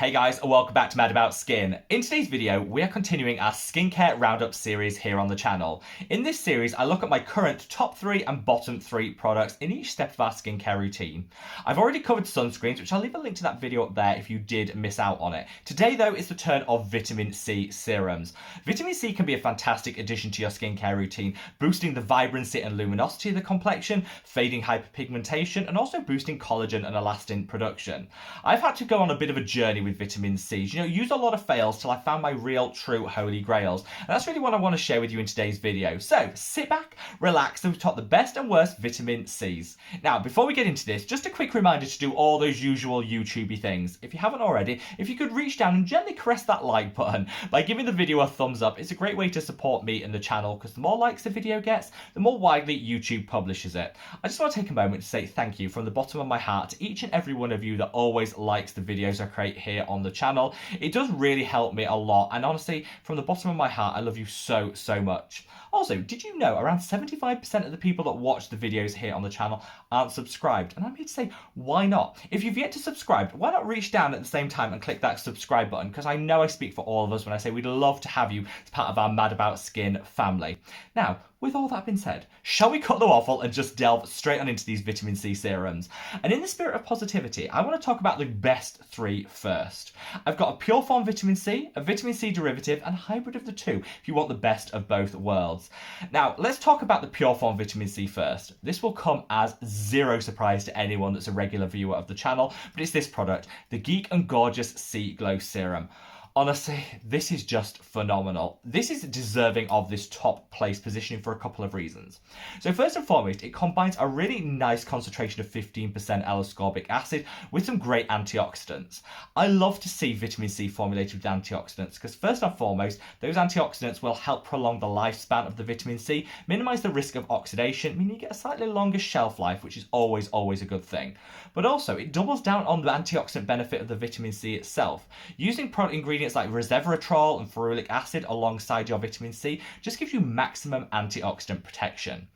Hey guys, and welcome back to Mad About Skin. In today's video, we are continuing our skincare roundup series here on the channel. In this series, I look at my current top 3 and bottom 3 products in each step of our skincare routine. I've already covered sunscreens, which I'll leave a link to that video up there if you did miss out on it. Today though, is the turn of vitamin C serums. Vitamin C can be a fantastic addition to your skincare routine, boosting the vibrancy and luminosity of the complexion, fading hyperpigmentation, and also boosting collagen and elastin production. I've had to go on a bit of a journey with vitamin C. Use a lot of fails till I found my real, true, holy grails. And that's really what I want to share with you in today's video. So sit back, relax, and we've taught the best and worst vitamin C's. Now, before we get into this, just a quick reminder to do all those usual YouTubey things. If you haven't already, if you could reach down and gently caress that like button by giving the video a thumbs up, it's a great way to support me and the channel, because the more likes the video gets, the more widely YouTube publishes it. I just want to take a moment to say thank you from the bottom of my heart to each and every one of you that always likes the videos I create here on the channel. It does really help me a lot, and honestly, from the bottom of my heart, I love you so much. Also, did you know around 75% of the people that watch the videos here on the channel aren't subscribed? And I'm here to say, why not? If you've yet to subscribe, why not reach down at the same time and click that subscribe button? Because I know I speak for all of us when I say we'd love to have you as part of our Mad About Skin family. Now, with all that being said, shall we cut the waffle and just delve straight on into these vitamin C serums? And in the spirit of positivity, I want to talk about the best 3 first. I've got a pure form vitamin C, a vitamin C derivative, and a hybrid of the two if you want the best of both worlds. Now, let's talk about the pure form vitamin C first. This will come as zero surprise to anyone that's a regular viewer of the channel, but it's this product, the Geek and Gorgeous C Glow Serum. Honestly, this is just phenomenal. This is deserving of this top place positioning for a couple of reasons. So first and foremost, it combines a really nice concentration of 15% Ascorbic acid with some great antioxidants. I love to see vitamin C formulated with antioxidants because first and foremost, those antioxidants will help prolong the lifespan of the vitamin C, minimize the risk of oxidation, meaning you get a slightly longer shelf life, which is always a good thing. But also, it doubles down on the antioxidant benefit of the vitamin C itself. Using product ingredients like resveratrol and ferulic acid alongside your vitamin C just gives you maximum antioxidant protection.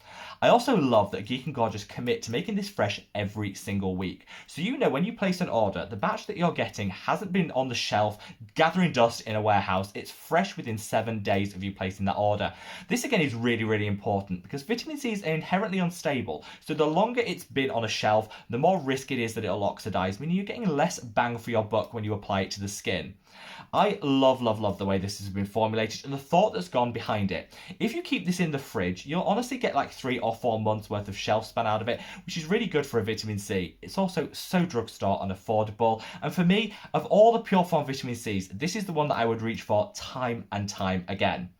I also love that Geek and Gorgeous commit to making this fresh every single week. So when you place an order, the batch that you're getting hasn't been on the shelf gathering dust in a warehouse. It's fresh within 7 days of you placing that order. This again is really important because vitamin C is inherently unstable. So the longer it's been on a shelf, the more risk it is that it'll oxidize, meaning you're getting less bang for your buck when you apply it to the skin. I love the way this has been formulated and the thought that's gone behind it. If you keep this in the fridge, you'll honestly get like 3 or 4 months worth of shelf span out of it, which is really good for a vitamin C. It's also so drugstore and affordable. And for me, of all the pure form vitamin C's, this is the one that I would reach for time and time again.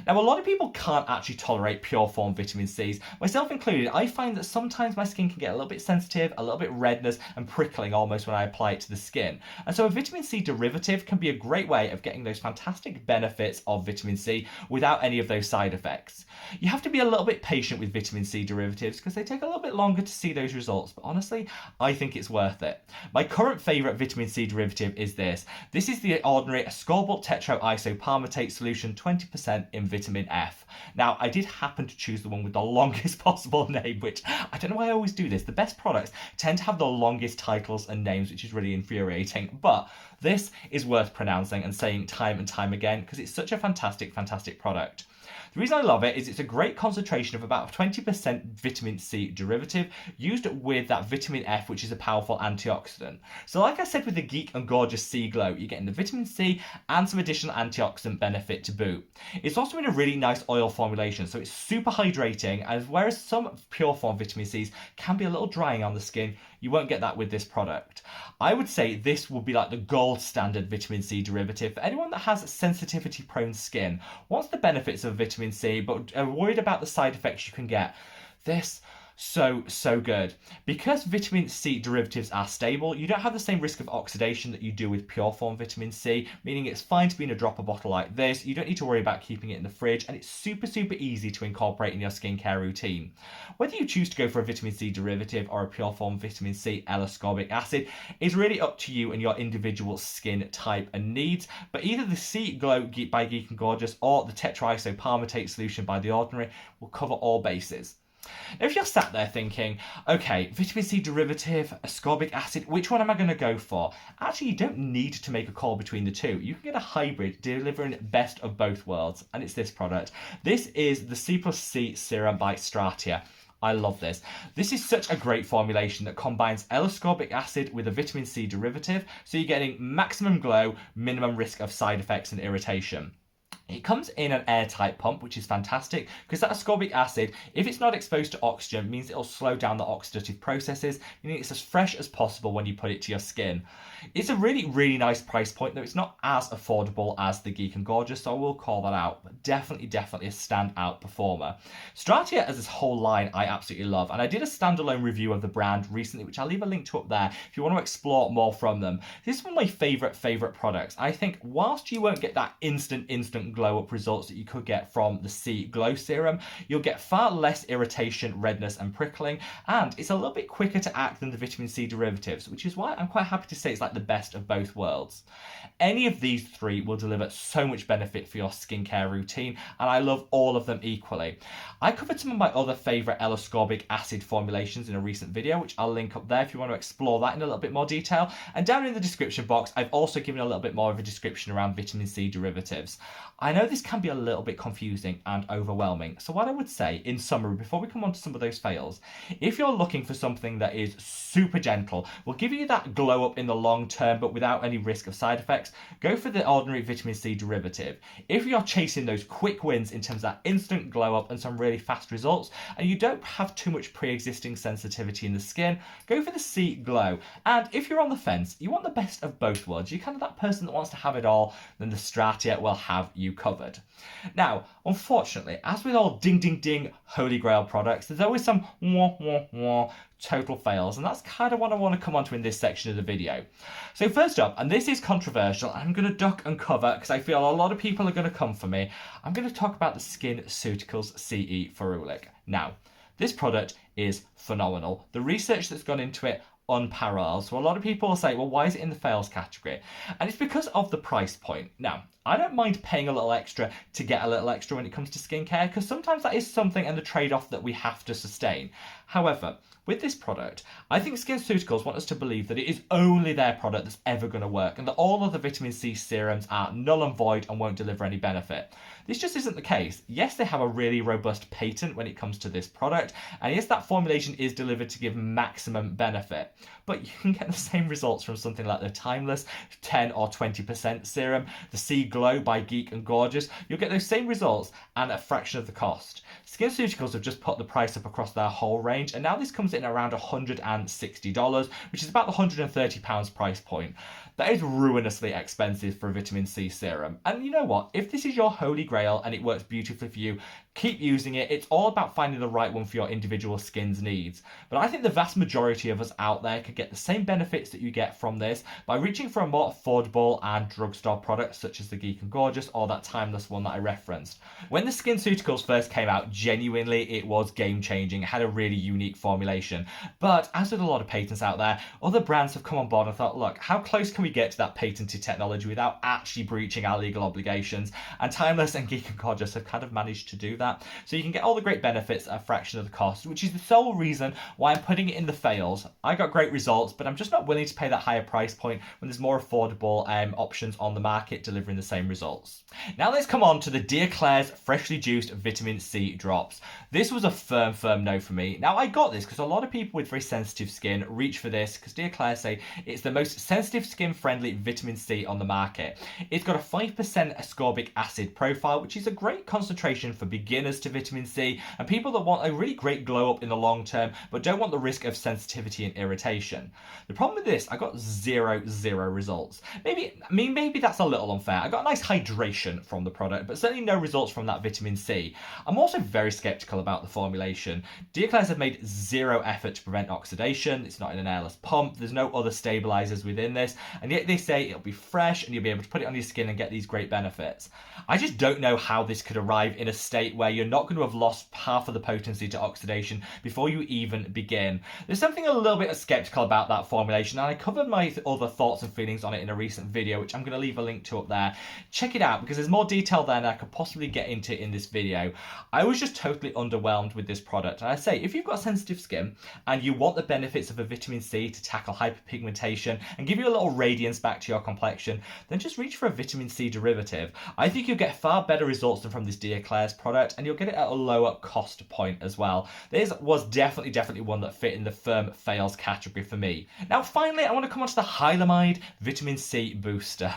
Now, a lot of people can't actually tolerate pure form vitamin C's, myself included. I find that sometimes my skin can get a little bit sensitive, a little bit redness and prickling almost when I apply it to the skin. And so a vitamin C derivative can be a great way of getting those fantastic benefits of vitamin C without any of those side effects. You have to be a little bit patient with vitamin C derivatives because they take a little bit longer to see those results, but honestly, I think it's worth it. My current favourite vitamin C derivative is this. This is the ordinary Ascorbic tetroisopalmitate solution, 20% in vitamin F. Now, I did happen to choose the one with the longest possible name, which I don't know why I always do this. The best products tend to have the longest titles and names, which is really infuriating, but this is worth pronouncing and saying time and time again because it's such a fantastic product. The reason I love it is it's a great concentration of about 20% vitamin C derivative used with that vitamin F, which is a powerful antioxidant. So like I said with the Geek and Gorgeous C Glow, you're getting the vitamin C and some additional antioxidant benefit to boot. It's also in a really nice oil formulation, so it's super hydrating, and whereas some pure form vitamin C's can be a little drying on the skin, you won't get that with this product. I would say this will be like the gold standard vitamin C derivative for anyone that has sensitivity prone skin, wants the benefits of vitamin C but are worried about the side effects you can get. This so good. Because vitamin C derivatives are stable, you don't have the same risk of oxidation that you do with pure form vitamin C, meaning it's fine to be in a dropper bottle like this. You don't need to worry about keeping it in the fridge, and it's super easy to incorporate in your skincare routine. Whether you choose to go for a vitamin C derivative or a pure form vitamin C L-ascorbic acid is really up to you and your individual skin type and needs, but either the C Glow by Geek and Gorgeous or the tetroisopalmitate solution by The Ordinary will cover all bases. Now, if you're sat there thinking, okay, vitamin C derivative, ascorbic acid, which one am I going to go for? Actually, you don't need to make a call between the two. You can get a hybrid delivering best of both worlds, and it's this product. This is the C+C Serum by Stratia. I love this. This is such a great formulation that combines L-ascorbic acid with a vitamin C derivative, so you're getting maximum glow, minimum risk of side effects and irritation. It comes in an airtight pump, which is fantastic because that ascorbic acid, if it's not exposed to oxygen, means it'll slow down the oxidative processes, meaning it's as fresh as possible when you put it to your skin. It's a really, really nice price point, though it's not as affordable as the Geek and Gorgeous, so I will call that out, but definitely a standout performer. Stratia as this whole line I absolutely love, and I did a standalone review of the brand recently, which I'll leave a link to up there if you want to explore more from them. This is one of my favourite products. I think whilst you won't get that instant glow up results that you could get from the C Glow Serum, you'll get far less irritation, redness and prickling, and it's a little bit quicker to act than the vitamin C derivatives, which is why I'm quite happy to say it's like the best of both worlds. Any of these three will deliver so much benefit for your skincare routine, and I love all of them equally. I covered some of my other favourite L-ascorbic acid formulations in a recent video, which I'll link up there if you want to explore that in a little bit more detail, and down in the description box I've also given a little bit more of a description around vitamin C derivatives. I know this can be a little bit confusing and overwhelming, so what I would say in summary before we come on to some of those fails, if you're looking for something that is super gentle, will give you that glow up in the long term but without any risk of side effects, go for the ordinary vitamin C derivative. If you're chasing those quick wins in terms of that instant glow up and some really fast results, and you don't have too much pre-existing sensitivity in the skin, go for the C Glow. And if you're on the fence, you want the best of both worlds, you're kind of that person that wants to have it all, then the Stratia will have you covered. Now, unfortunately, as with all ding holy grail products, there's always some total fails, and that's kind of what I want to come onto in this section of the video. So first up, and this is controversial, I'm going to duck and cover because I feel a lot of people are going to come for me, I'm going to talk about the SkinCeuticles CE Ferulic. Now, this product is phenomenal. The research that's gone into it, unparalleled. So a lot of people will say, well, why is it in the fails category? And it's because of the price point. Now, I don't mind paying a little extra to get a little extra when it comes to skincare, because sometimes that is something and the trade-off that we have to sustain. However, with this product, I think SkinCeuticals want us to believe that it is only their product that's ever going to work, and that all of the vitamin C serums are null and void and won't deliver any benefit. This just isn't the case. Yes, they have a really robust patent when it comes to this product, and yes, that formulation is delivered to give maximum benefit, but you can get the same results from something like the Timeless 10 or 20% serum, the C Glow by Geek and Gorgeous. You'll get those same results and a fraction of the cost. SkinCeuticals have just put the price up across their whole range, and now this comes in around $160, which is about the £130 price point. That is ruinously expensive for a vitamin C serum. And you know what? If this is your holy grail and it works beautifully for you, keep using it. It's all about finding the right one for your individual skin's needs. But I think the vast majority of us out there could get the same benefits that you get from this by reaching for a more affordable and drugstore product such as the Geek and Gorgeous or that Timeless one that I referenced. When the SkinCeuticals first came out, genuinely it was game changing. It had a really unique formulation. But as with a lot of patents out there, other brands have come on board and thought, look, how close can we get to that patented technology without actually breaching our legal obligations? And Timeless and Geek and Gorgeous have kind of managed to do that. So you can get all the great benefits at a fraction of the cost, which is the sole reason why I'm putting it in the fails. I got great results, but I'm just not willing to pay that higher price point when there's more affordable options on the market delivering the same results. Now let's come on to the Dear Klairs freshly juiced vitamin C drops. This was a firm no for me. Now I got this because a lot of people with very sensitive skin reach for this because Dear Klairs say it's the most sensitive skin friendly vitamin C on the market. It's got a 5% ascorbic acid profile, which is a great concentration for beginners to vitamin C and people that want a really great glow up in the long term but don't want the risk of sensitivity and irritation. The problem with this, I got zero results. Maybe that's a little unfair. I got a nice hydration from the product, but certainly no results from that vitamin C. I'm also very skeptical about the formulation. Dear Klairs have made zero effort to prevent oxidation. It's not in an airless pump. There's no other stabilizers within this, and yet they say it'll be fresh and you'll be able to put it on your skin and get these great benefits. I just don't know how this could arrive in a state where you're not going to have lost half of the potency to oxidation before you even begin. There's something a little bit skeptical about that formulation, and I covered my other thoughts and feelings on it in a recent video, which I'm going to leave a link to up there check it out because there's more detail there than I could possibly get into in this video. I was just totally underwhelmed with this product. And I say, if you've got sensitive skin and you want the benefits of a vitamin C to tackle hyperpigmentation and give you a little radiance back to your complexion, then just reach for a vitamin C derivative. I think you'll get far better results than from this dear Klairs product, and you'll get it at a lower cost point as well. This was definitely one that fit in the firm fails category for me. Now finally, I want to come on to the Hylamide Vitamin C Booster.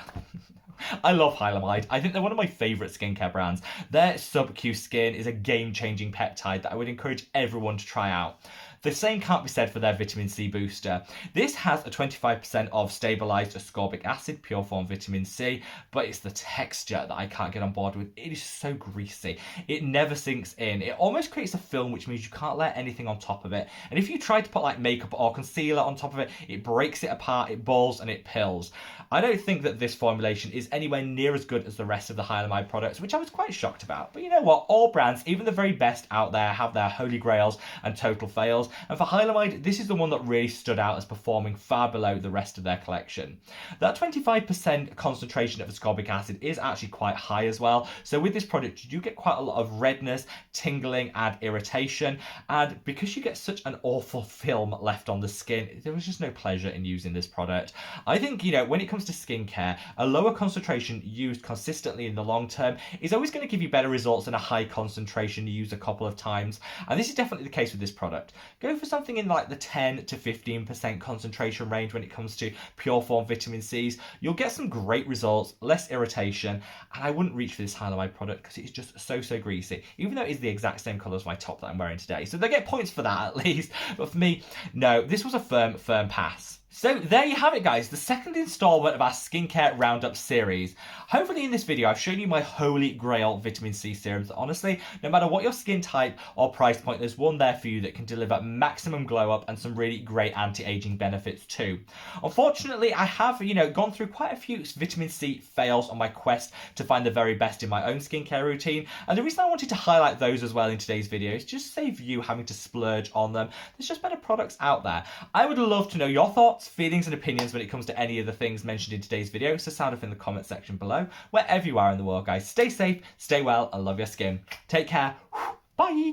I love Hylamide. I think they're one of my favourite skincare brands. Their Sub-Q Skin is a game-changing peptide that I would encourage everyone to try out. The same can't be said for their vitamin C booster. This has a 25% of stabilised ascorbic acid, pure form vitamin C, but it's the texture that I can't get on board with. It is so greasy. It never sinks in. It almost creates a film, which means you can't layer anything on top of it. And if you try to put like makeup or concealer on top of it, it breaks it apart, it balls and it pills. I don't think that this formulation is anywhere near as good as the rest of the Hylamide products, which I was quite shocked about. But you know what? All brands, even the very best out there, have their holy grails and total fails. And for Hylamide, this is the one that really stood out as performing far below the rest of their collection. That 25% concentration of ascorbic acid is actually quite high as well. So with this product, you do get quite a lot of redness, tingling and irritation. And because you get such an awful film left on the skin, there was just no pleasure in using this product. I think, you know, when it comes to skincare, a lower concentration used consistently in the long term is always going to give you better results than a high concentration used a couple of times. And this is definitely the case with this product. Go for something in like the 10 to 15% concentration range when it comes to pure form vitamin C's. You'll get some great results, less irritation, and I wouldn't reach for this Hylamide product because it's just so greasy, even though it is the exact same colour as my top that I'm wearing today. So they get points for that at least, but for me, no, this was a firm pass. So there you have it, guys, the second installment of our skincare roundup series. Hopefully in this video I've shown you my holy grail vitamin C serums. Honestly, no matter what your skin type or price point, there's one there for you that can deliver maximum glow up and some really great anti-aging benefits too. Unfortunately, I have, gone through quite a few vitamin C fails on my quest to find the very best in my own skincare routine, and the reason I wanted to highlight those as well in today's video is just save you having to splurge on them. There's just better products out there. I would love to know your thoughts, feelings and opinions when it comes to any of the things mentioned in today's video, so sound off in the comment section below. Wherever you are in the world, guys, stay safe, stay well and love your skin. Take care. Bye.